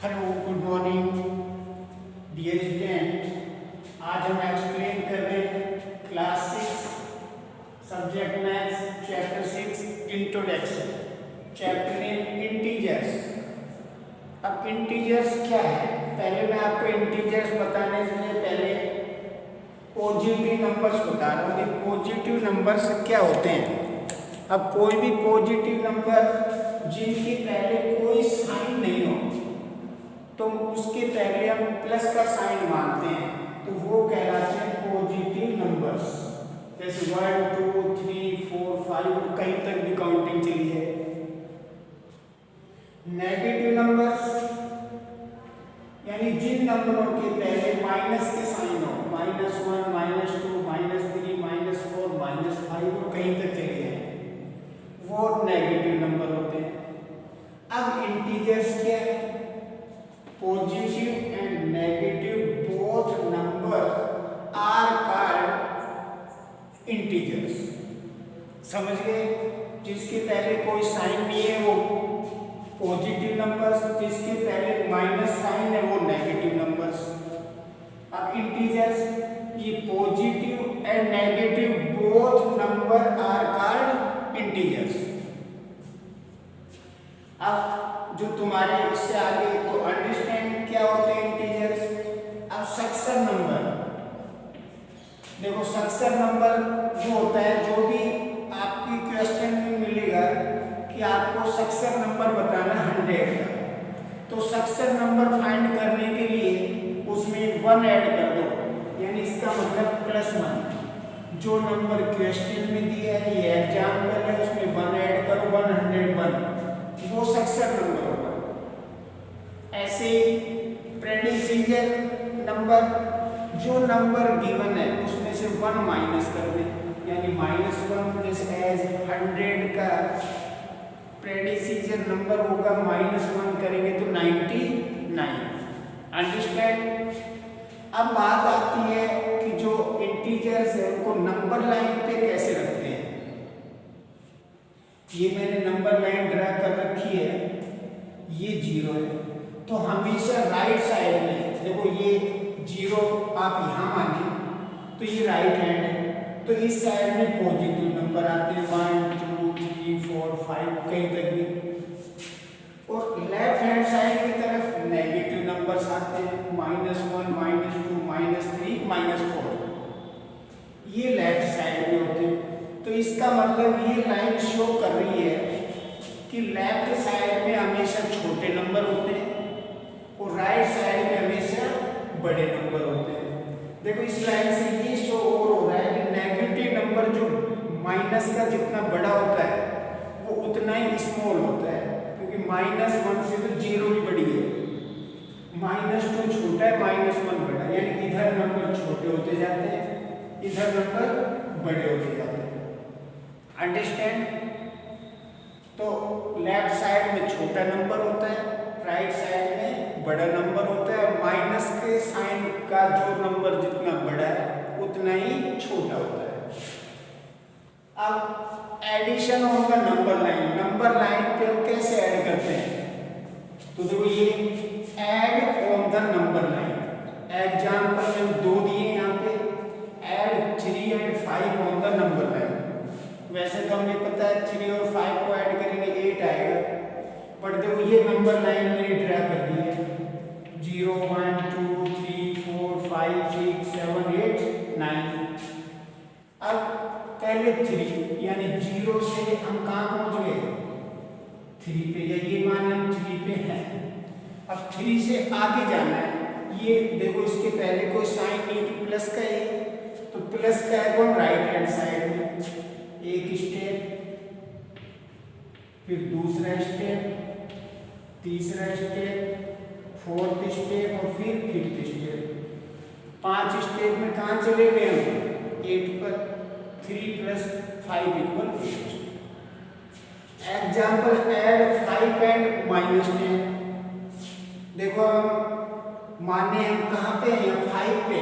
Hello good morning dear student. आज हम explain कर रहे हैं class 6 subject maths chapter 6 introduction, chapter name integers. अब इंटीजर्स क्या है, पहले मैं आपको इंटीजर्स बताने से पहले पॉजिटिव नंबर्स बता रहा हूँ कि पॉजिटिव नंबर्स क्या होते हैं। अब कोई भी पॉजिटिव नंबर जिनके पहले कोई साइन नहीं हो तो उसके पहले हम प्लस का साइन मानते हैं, तो वो कहलाते हैं पॉजिटिव नंबर्स। जैसे 1 2 3 4 5 और कहीं तक भी काउंटिंग चली है। नेगेटिव नंबर्स यानी जिन नंबरों के पहले माइनस के साइन हो, -1 -2 -3 -4 -5 और कहीं तक चले जाए, वो नेगेटिव नंबर होते हैं। अब इंटीजर्स क्या है? Positive and negative both number are called integers. समझ गए? जिसके पहले कोई साइन नहीं है वो पॉजिटिव नंबर्स, जिसके पहले माइनस साइन है वो नेगेटिव नंबर्स। अब इंटीजर्स ये positive and negative both number are called integers. अब जो तुम्हारे इससे आगे तो अंडरस्टैंड क्या होते हैं इंटीजर्स। अब सक्सेसिव नंबर देखो, सक्सेसिव नंबर जो होता है, जो भी आपकी क्वेश्चन में मिलेगा कि आपको सक्सेसिव नंबर बताना 100 का, तो सक्सेसिव नंबर फाइंड करने के लिए उसमें 1 ऐड कर दो, यानी इसका मतलब +1। जो नंबर क्वेश्चन में दिया है, ये एग्जाम्पल है, उसमें 1 ऐड करो, 101, वो सक्सेसिव नंबर होगा। ऐसे प्रेडिसीजर नंबर, जो नंबर गिवन है उसमें से 1 माइनस कर दे, यानी -1। जैसे एज 100 का प्रेडिसीजर नंबर होगा, -1 करेंगे तो 99। अंडरस्टैंड? अब बात आती है कि जो इंटीजर्स है उनको नंबर लाइन पे कैसे रखते हैं। ये मैंने नंबर लाइन ड्रा कर रखी है, ये 0 है, तो हमेशा राइट साइड में देखो, ये 0 आप यहाँ माने तो ये राइट हैंड है, तो इस साइड में पॉजिटिव नंबर आते हैं 1 2 3 4 5 कहीं तक भी, और लेफ्ट हैंड साइड की तरफ नेगेटिव नंबर्स आते हैं, -1 -2 -3 -4, ये लेफ्ट साइड में होते हैं। तो इसका मतलब ये लाइन शो कर रही है कि लेफ्ट साइड में हमेशा छोटे नंबर होते हैं और राइट साइड में हमेशा बड़े नंबर होते हैं। देखो इस लाइन से ये शो हो रहा है कि नेगेटिव नंबर जो माइनस का जितना बड़ा होता है वो उतना ही स्मॉल होता है, क्योंकि -1 से तो 0 भी बड़ी है, -2 छोटा है, -1 बड़ा है, यानी इधर नंबर छोटे होते जाते हैं, इधर नंबर बड़े होते जाते हैं। अंडरस्टैंड? तो लेफ्ट साइड में छोटा नंबर होता है, राइट साइड में बड़ा नंबर होता है, और माइनस के साइन का जो नंबर जितना बड़ा है उतना ही छोटा होता है। अब एडिशन होगा नंबर लाइन। नंबर लाइन पे हम कैसे ऐड करते हैं, तो देखो ये add on the number line. Example में 2 दिए यहाँ पे, add 3 and 5 on the number line. वैसे तो हमें पता है 3 और 5 को ऐड करेंगे 8 आएगा, पर देखो ये नंबर लाइन मैंने ड्रा कर दी है, 0 1 2 3 4 5 6 7 8 9। अब पहले 3, यानी 0 से हम कहाँ पहुँच गए, 3 पे, या ये मान हम 3 पे हैं। अब 3 से आगे जाना है, ये देखो इसके पहले कोई साइन नहीं तो प्लस का है, तो प्लस का है कौन, राइट हैंड साइड में। एक स्टेप, फिर दूसरा स्टेप, तीसरा स्टेप, 4th स्टेप और फिर 5th स्टेप। 5 स्टेप में कहाँ चले गए हम, 8 पर। 3 + 5 = 8। Example add 5 and -10। देखो हम माने हम कहाँ पे हैं, 5 पे,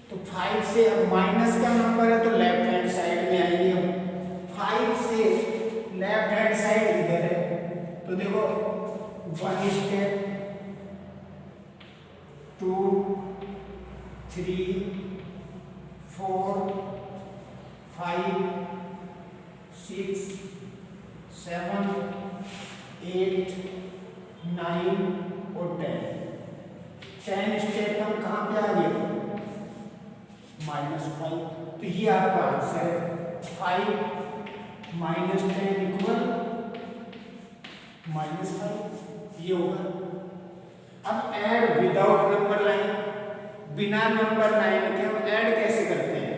तो 5 से अब माइनस का नंबर है तो लेफ्ट हैंड साइड में आएंगे हम। 5 से लेफ्ट हैंड साइड इधर है, तो देखो 1 स्टेप, 2, 3, 4, 5, 6, 7, 8, 9 और 10 स्टेप हम कहाँ पे आ गए? -5। तो ये आपका आंसर है। 5 - 10 इक्वल -5, ये होगा। अब ऐड विदाउट नंबर लाइन, बिना नंबर लाइन के हम ऐड कैसे करते हैं?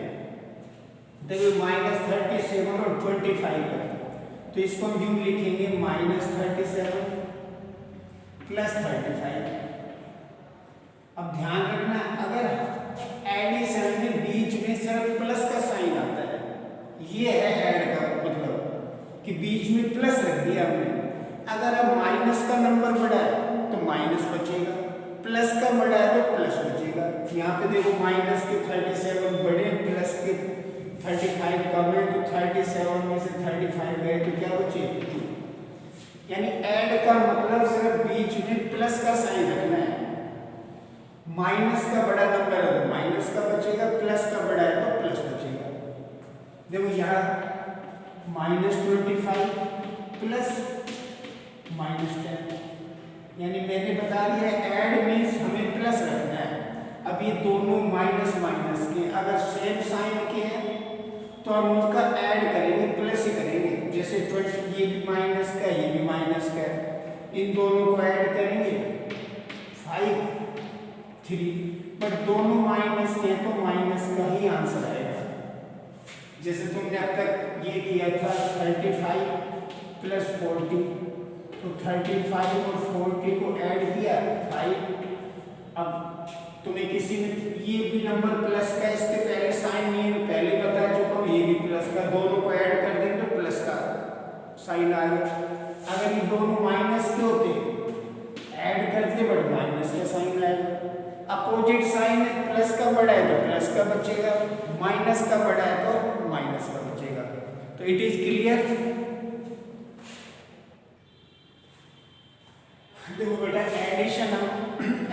देखिए -37 और 25 है, तो इसको हम यूं लिखेंगे -37 + 35। अब ध्यान रखना, अगर एडिशन में बीच में सिर्फ प्लस का साइन आता है, ये है ऐड का मतलब कि बीच में प्लस रख दिया हमने। अगर अब माइनस का नंबर बड़ा है तो माइनस बचेगा, प्लस का बड़ा है तो प्लस बचेगा। यहाँ पे देखो माइनस के 37 बड़े, प्लस के 35 कम है, तो 37 में से 35 गए तो क्या बचे? 2। यानी ऐड का मतलब सिर्फ बीच में प्लस का साइन रखना है। माइनस का बड़ा नंबर है तो माइनस का बचेगा, प्लस का बड़ा है तो प्लस बचेगा। देखो यहाँ -25 प्लस -10, यानी मैंने बता दिया ऐड मीन्स हमें प्लस रखना है। अब ये दोनों माइनस माइनस के अगर सेम साइन के हैं तो हम उनका ऐड करेंगे, प्लस ही करेंगे। जैसे 20, ये भी माइनस का, ये भी माइनस का, इन दोनों को ऐड करेंगे 5, 3, बट दोनों माइनस के तो माइनस का ही आंसर आएगा। जैसे तुमने अब तक ये किया था 35 + 40, तो 35 और 40 को ऐड किया 5। अब तुम्हें किसी ने ये भी नंबर प्लस का, इसके पहले साइन नहीं है, पहले बता चुका हूँ, ये भी प्लस का, दोनों को ऐड कर दें तो प्लस का साइन आ गया। अगर ये दोनों माइनस के होते ऐड करते बट माइनस का साइन आएगा। अपोजिट साइन है, प्लस का बड़ा है तो प्लस का बचेगा, माइनस का बड़ा है तो माइनस का बचेगा। तो इट इज क्लियर। देखो बेटा, एडिशन हम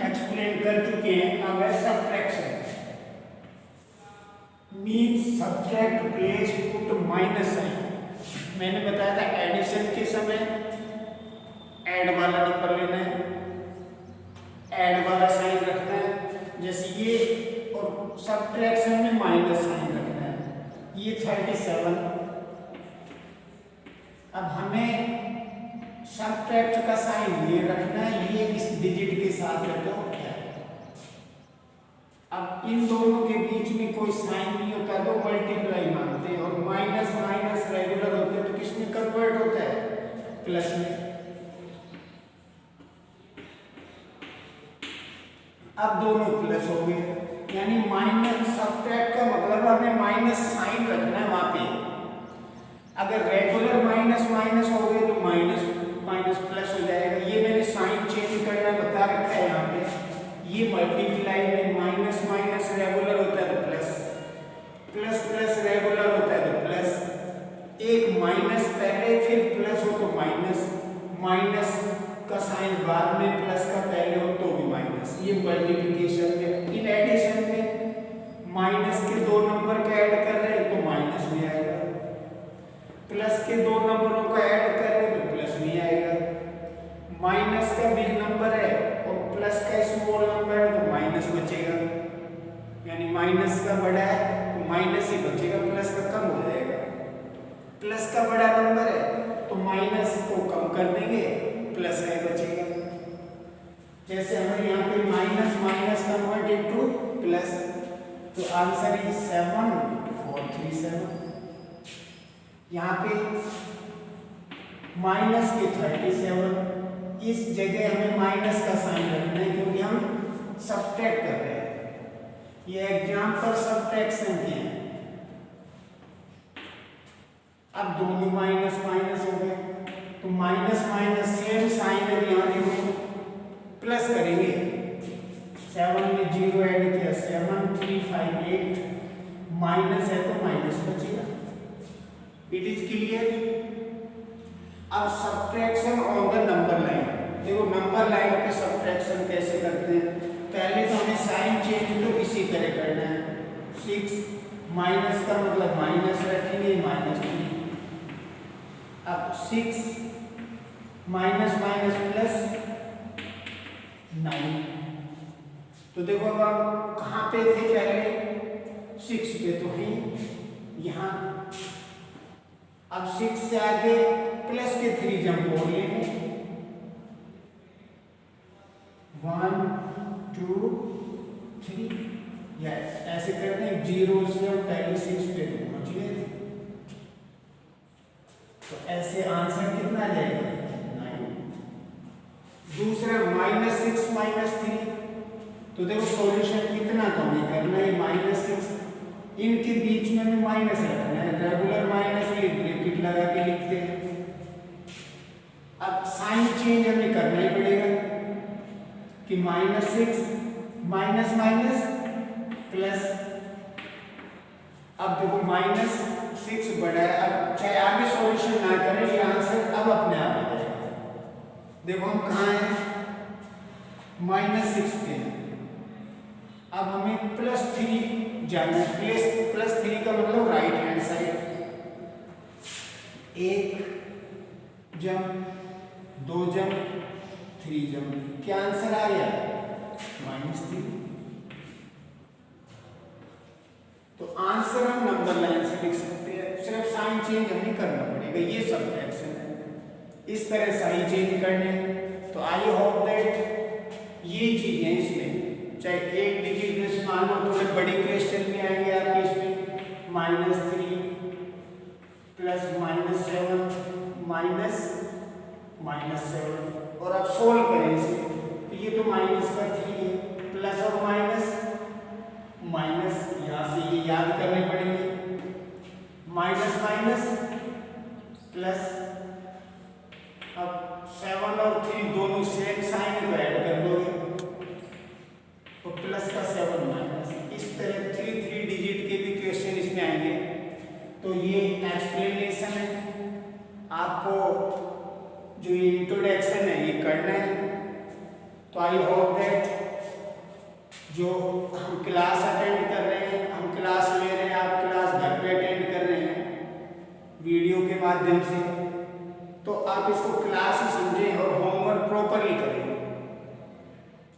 एक्सप्लेन कर चुके हैं। अब है subtraction, means subtract place put minus sign. मैंने बताया था एडिशन के समय ऐड वाला नंबर लेना है, ऐड वाला साइन रखना है, जैसे ये, और सब्ट्रैक्शन में माइनस साइन रखना है। ये 37, अब हमें सब्ट्रैक्ट का साइन ये रखना है, ये इस डिजिट के साथ है तो क्या है। अब इन दोनों के बीच में कोई साइन नहीं होता तो मल्टीप्लाई मानते हैं, और माइनस माइनस रेगुलर होते हैं तो किसमें कन्वर्ट होता है? प्लस में। अब दोनों प्लस हो गए, यानी माइनस सब्ट्रैक्ट का मतलब हमें माइनस साइन रखना है वहां पे। अगर रेगुलर माइनस माइनस हो गए तो माइनस माइनस प्लस हो जाएगा। ये मैंने साइन चेंज करना बता रखा है यहाँ पे। ये मल्टीप्लाई में माइनस माइनस रेगुलर होता है तो प्लस, प्लस प्लस रेगुलर होता है तो प्लस। एक माइनस पहले फिर प्लस हो तो माइनस, माइनस का साइन बाद में, प्लस का पहले हो तो भी माइनस। ये मल्टीप्लिकेशन में। इन एडिशन में माइनस के 2 नंबर का ऐड कर रहे हैं तो माइनस भी आएगा, प्लस के 2 नंबरों का ऐड कर रहे हैं तो प्लस भी आएगा। माइनस का बिग नंबर है और प्लस का स्मॉल नंबर है तो माइनस बचेगा, यानी माइनस का बड़ा है तो माइनस ही बचेगा, प्लस का कम हो जाएगा। प्लस का बड़ा नंबर है तो माइनस को कम कर देंगे, प्लस है बचेगा। जैसे हमें यहाँ पे minus minus convert into plus, तो आंसर इज 7437। यहाँ पे माइनस के 37, इस जगह हमें माइनस का साइन रखना है क्योंकि हम सब्ट्रैक्ट कर रहे हैं। ये एग्जाम्पल सब्ट्रैक्शन के हैं। अब दोनों माइनस माइनस हो गए तो माइनस माइनस सेम साइन है, यहाँ देखो प्लस करेंगे। 7 में 0 ऐड किया 7, 3, 5, 8, माइनस है तो माइनस बचेगा। It is clear. अब subtraction on the number line, देखो नंबर लाइन पे सब्ट्रैक्शन कैसे करते हैं, पहले तो हमें साइन चेंज तो इसी तरह करना है। 6 माइनस का मतलब माइनस रखेंगे -3। अब 6 माइनस माइनस प्लस 9। तो देखो अब हम कहाँ पे थे पहले, 6 पे तो ही यहाँ। अब 6 से आगे प्लस के 3 जंप और लेंगे, 1 2 3, यस ऐसे करते हैं। 0 से हम पहले 6 पे पहुंच गए थे, तो ऐसे आंसर कितना आ जाएगा, 9। दूसरा -6 -3, तो देखो सॉल्यूशन कितना तो हमें करना है, -6 इनके बीच में हमें माइनस रखना है, रेगुलर माइनस ब्रैकेट लगा के लिखते हैं। अब साइन चेंज हमें करना ही पड़ेगा कि -6 माइनस माइनस प्लस। अब देखो -6 बड़ा है, अब चाहे आगे सॉल्यूशन ना करें ये आंसर अब अपने आप आ जाएगा। देखो हम कहाँ हैं, -6 पे हैं। अब हमें +3 जाना है, +3 का मतलब right hand side. 1 jump, 2 jump, 3 jump, क्या आंसर आ गया, -3। तो आंसर हम नंबर लाइन से लिख सकते हैं, सिर्फ साइन चेंज हमें करना पड़ेगा। ये सब्ट्रैक्शन है, इस तरह साइन चेंज करने। तो आई होप दैट ये चीजें इसमें, चाहे 1 डिजिट में मान लो थोड़े बड़ी क्वेश्चन में आएंगे आपके इसमें -3 प्लस -7 -7, और आप सोल्व करें इसे तो ये तो माइनस का 3 है, प्लस और माइनस यहाँ से ये याद करने पड़ेंगे, माइनस प्लस। अब 7 और 3 दोनों सेम साइन को ऐड कर दोगे तो प्लस का 7 माइनस, इस तरह 3 डिजिट के भी क्वेश्चन इसमें आएंगे। तो ये एक्सप्लेनेशन है, आपको जो ये इंट्रोडक्शन है ये करना है। तो आई होप दैट जो हम क्लास अटेंड कर रहे हैं, हम क्लास ले रहे हैं, आप क्लास घर पे अटेंड कर रहे हैं वीडियो के माध्यम से, तो आप इसको क्लास ही समझें और होमवर्क प्रॉपरली करें।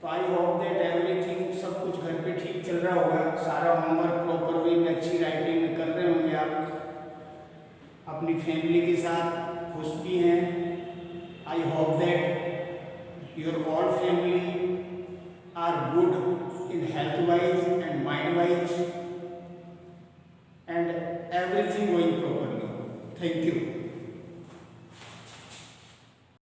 तो आई होप दैट एवरीथिंग, सब कुछ घर पे ठीक चल रहा होगा, सारा होमवर्क प्रॉपर वे में अच्छी राइटिंग में कर रहे होंगे, आप अपनी फैमिली के साथ खुश भी हैं। I hope that your all family are good in health wise and mind wise and everything going properly. Thank you.